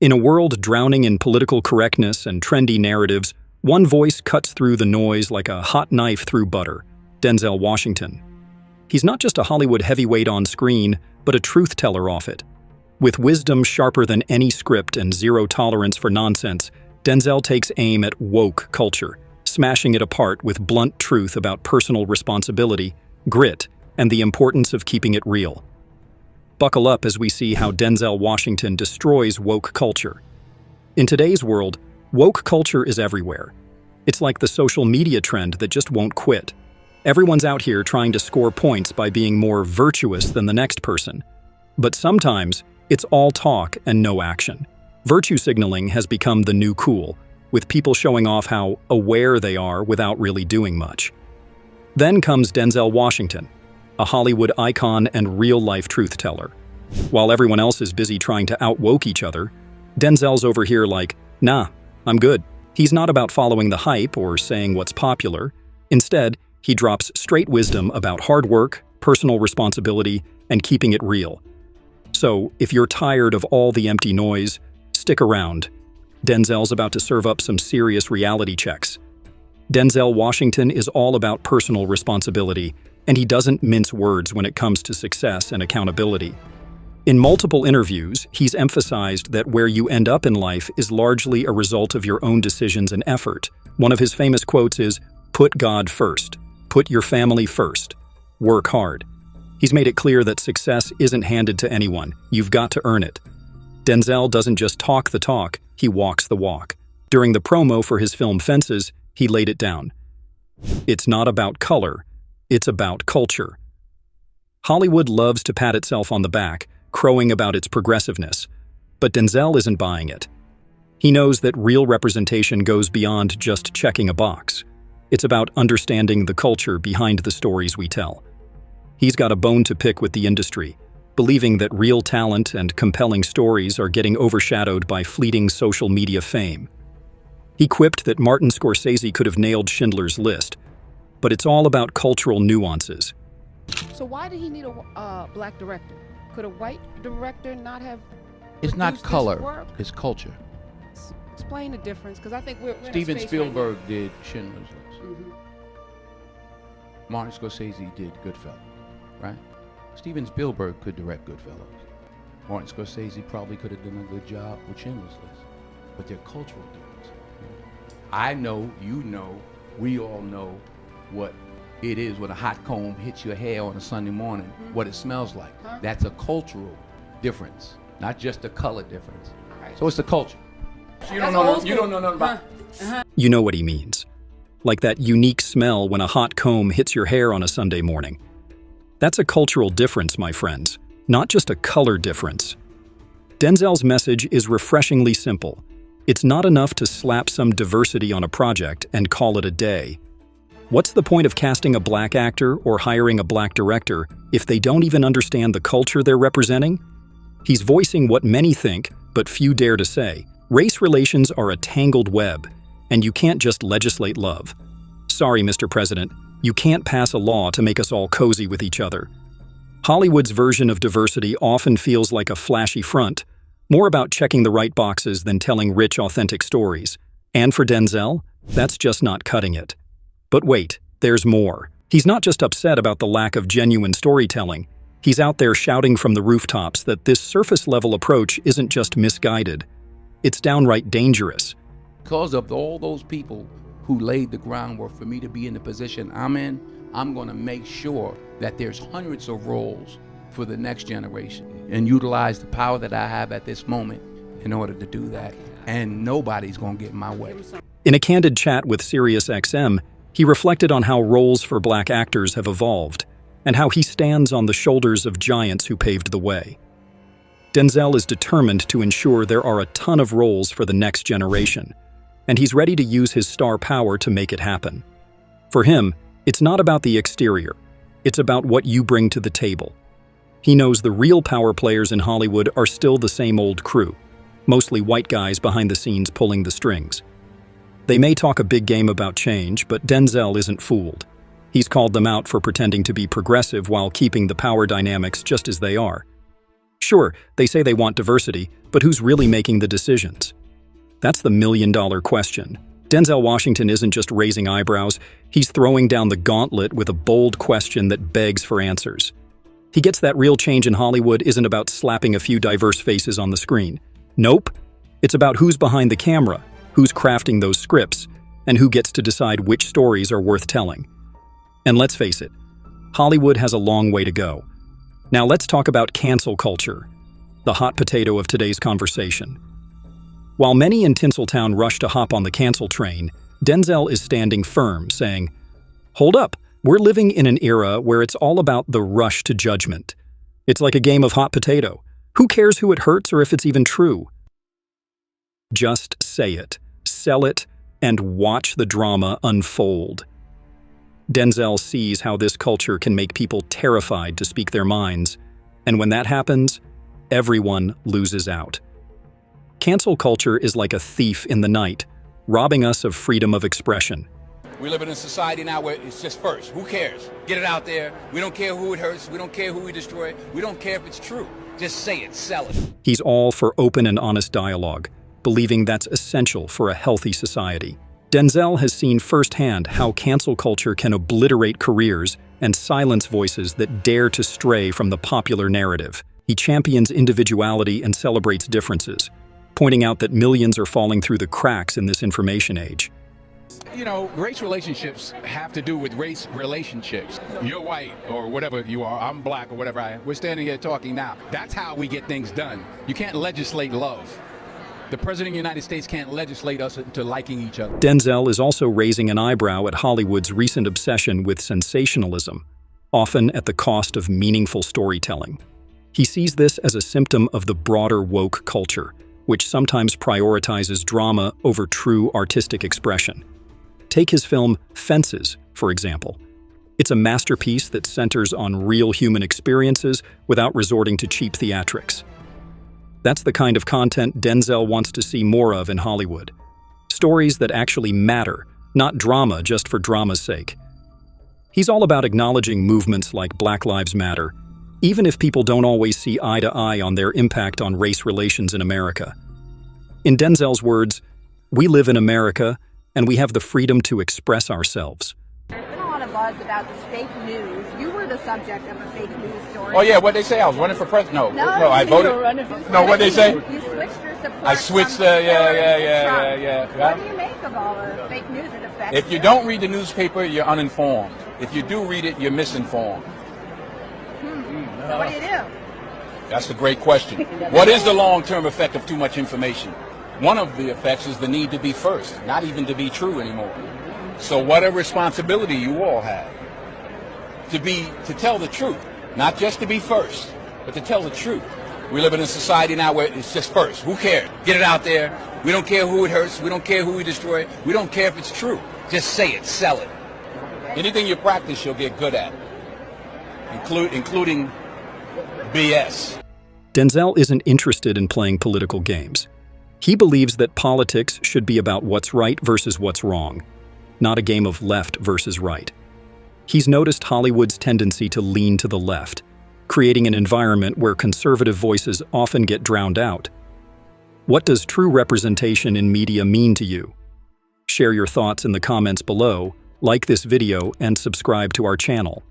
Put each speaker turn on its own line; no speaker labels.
In a world drowning in political correctness and trendy narratives, one voice cuts through the noise like a hot knife through butter: Denzel Washington. He's not just a Hollywood heavyweight on screen, but a truth-teller off it. With wisdom sharper than any script and zero tolerance for nonsense, Denzel takes aim at woke culture, smashing it apart with blunt truth about personal responsibility, grit, and the importance of keeping it real. Buckle up as we see how Denzel Washington destroys woke culture. In today's world, woke culture is everywhere. It's like the social media trend that just won't quit. Everyone's out here trying to score points by being more virtuous than the next person. But sometimes, it's all talk and no action. Virtue signaling has become the new cool, with people showing off how aware they are without really doing much. Then comes Denzel Washington, a Hollywood icon and real-life truth-teller. While everyone else is busy trying to out-woke each other, Denzel's over here like, nah, I'm good. He's not about following the hype or saying what's popular. Instead, he drops straight wisdom about hard work, personal responsibility, and keeping it real. So, if you're tired of all the empty noise, stick around. Denzel's about to serve up some serious reality checks. Denzel Washington is all about personal responsibility, and he doesn't mince words when it comes to success and accountability. In multiple interviews, he's emphasized that where you end up in life is largely a result of your own decisions and effort. One of his famous quotes is, "Put God first. Put your family first. Work hard." He's made it clear that success isn't handed to anyone. You've got to earn it. Denzel doesn't just talk the talk, he walks the walk. During the promo for his film Fences, he laid it down. It's not about color, it's about culture. Hollywood loves to pat itself on the back, crowing about its progressiveness. But Denzel isn't buying it. He knows that real representation goes beyond just checking a box. It's about understanding the culture behind the stories we tell. He's got a bone to pick with the industry, believing that real talent and compelling stories are getting overshadowed by fleeting social media fame. He quipped that Martin Scorsese could have nailed Schindler's List, but it's all about cultural nuances.
So why did he need a black director? Could a white director not have?
It's not color, it's culture.
Explain the difference, because I think we're
Steven
in a space
Spielberg
right
did Schindler's List.
Mm-hmm.
Martin Scorsese did Goodfellas, right? Steven Spielberg could direct Goodfellas. Martin Scorsese probably could have done a good job with Schindler's List, but they're cultural differences. I know, you know, we all know what it is when a hot comb hits your hair on a Sunday morning, what it smells like. That's a cultural difference, not just a color difference. Right. So it's the culture. You don't know nothing about it.
You know what he means. Like that unique smell when a hot comb hits your hair on a Sunday morning. That's a cultural difference, my friends, not just a color difference. Denzel's message is refreshingly simple. It's not enough to slap some diversity on a project and call it a day. What's the point of casting a black actor or hiring a black director if they don't even understand the culture they're representing? He's voicing what many think, but few dare to say. Race relations are a tangled web, and you can't just legislate love. Sorry, Mr. President, you can't pass a law to make us all cozy with each other. Hollywood's version of diversity often feels like a flashy front, more about checking the right boxes than telling rich, authentic stories. And for Denzel, that's just not cutting it. But wait, there's more. He's not just upset about the lack of genuine storytelling. He's out there shouting from the rooftops that this surface-level approach isn't just misguided. It's downright dangerous.
Because of all those people who laid the groundwork for me to be in the position I'm in, I'm going to make sure that there's hundreds of roles for the next generation and utilize the power that I have at this moment in order to do that. And nobody's going to get in my way.
In a candid chat with SiriusXM, he reflected on how roles for black actors have evolved and how he stands on the shoulders of giants who paved the way. Denzel is determined to ensure there are a ton of roles for the next generation, and he's ready to use his star power to make it happen. For him, it's not about the exterior, it's about what you bring to the table. He knows the real power players in Hollywood are still the same old crew, mostly white guys behind the scenes pulling the strings. They may talk a big game about change, but Denzel isn't fooled. He's called them out for pretending to be progressive while keeping the power dynamics just as they are. Sure, they say they want diversity, but who's really making the decisions? That's the million-dollar question. Denzel Washington isn't just raising eyebrows, he's throwing down the gauntlet with a bold question that begs for answers. He gets that real change in Hollywood isn't about slapping a few diverse faces on the screen. Nope. It's about who's behind the camera, who's crafting those scripts, and who gets to decide which stories are worth telling. And let's face it, Hollywood has a long way to go. Now let's talk about cancel culture, the hot potato of today's conversation. While many in Tinseltown rush to hop on the cancel train, Denzel is standing firm, saying, "Hold up, we're living in an era where it's all about the rush to judgment. It's like a game of hot potato. Who cares who it hurts or if it's even true? Just say it, sell it, and watch the drama unfold." Denzel sees how this culture can make people terrified to speak their minds, and when that happens, everyone loses out. Cancel culture is like a thief in the night, robbing us of freedom of expression.
We live in a society now where it's just first. Who cares? Get it out there. We don't care who it hurts. We don't care who we destroy. We don't care if it's true. Just say it, sell it.
He's all for open and honest dialogue, believing that's essential for a healthy society. Denzel has seen firsthand how cancel culture can obliterate careers and silence voices that dare to stray from the popular narrative. He champions individuality and celebrates differences, pointing out that millions are falling through the cracks in this information age.
You know, race relationships have to do with race relationships. You're white or whatever you are, I'm black or whatever we're standing here talking now. That's how we get things done. You can't legislate love. The President of the United States can't legislate us into liking each other.
Denzel is also raising an eyebrow at Hollywood's recent obsession with sensationalism, often at the cost of meaningful storytelling. He sees this as a symptom of the broader woke culture, which sometimes prioritizes drama over true artistic expression. Take his film Fences, for example. It's a masterpiece that centers on real human experiences without resorting to cheap theatrics. That's the kind of content Denzel wants to see more of in Hollywood. Stories that actually matter, not drama just for drama's sake. He's all about acknowledging movements like Black Lives Matter, even if people don't always see eye to eye on their impact on race relations in America. In Denzel's words, "We live in America, and we have the freedom to express ourselves."
There's been a lot of buzz about this fake news. You were the subject of a fake news story.
Oh yeah, what'd they say? I was running for president. No, I
you
voted.
were running for
No, what'd they say?
You switched your support.
I switched
from
yeah.
What do you make of all the fake news that affects
If you don't read the newspaper, you're uninformed. If you do read it, you're misinformed.
So what do you do?
That's a great question. What is the long-term effect of too much information? One of the effects is the need to be first, not even to be true anymore. So what a responsibility you all have to tell the truth, not just to be first, but to tell the truth. We live in a society now where it's just first. Who cares? Get it out there. We don't care who it hurts. We don't care who we destroy. We don't care if it's true. Just say it, sell it. Anything you practice, you'll get good at, including BS.
Denzel isn't interested in playing political games. He believes that politics should be about what's right versus what's wrong, not a game of left versus right. He's noticed Hollywood's tendency to lean to the left, creating an environment where conservative voices often get drowned out. What does true representation in media mean to you? Share your thoughts in the comments below, like this video, and subscribe to our channel.